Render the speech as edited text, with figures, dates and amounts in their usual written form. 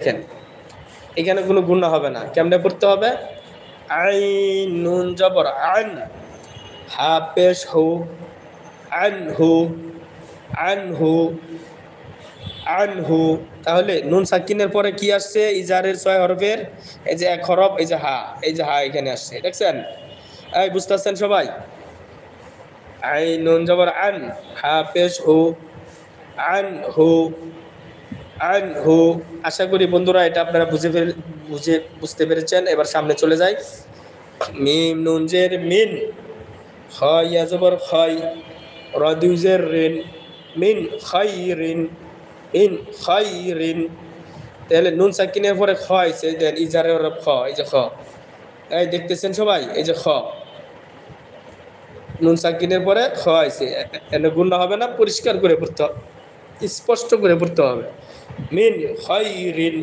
দেখেন এখানে কোনো গুণা হবে না। কেমনে পড়তে হবে? আইন নুন জবর আন, হা পেশ হু, আনহু, আনহু, আনহু। তাহলে নুন সাকিনের পরে কি আসছে? ইজারের 6 হরফের এই যে এক হরফ, এই যে হা, এই যে হা এখানে আসছে, দেখছেন? এই বুঝতেছেন সবাই? আইন নুন জবর আন, হা পেশ হু, আনহু, আনহু। আশা করি বন্ধুরা এটা আপনারা বুঝতে পেরেছেন। এবার সামনে চলে যাই। মিম নুন জের মিন, খ ইয়া জবর খয়, র দুই জের রিন, মিন খাইরিন, মিন খাইরিন। তাহলে নুন সাকিনের পরে খ আইছে, দেন ইজারের হরফ খ, এই যে খ। এই দেখতেছেন সবাই? এই যে খ, নুন সাকিনের পরে খ আইছে। এনে গুণ হবে না, পরিষ্কার করে পড়তে হবে, স্পষ্ট করে পড়তে হবে। মিন খাইরিন।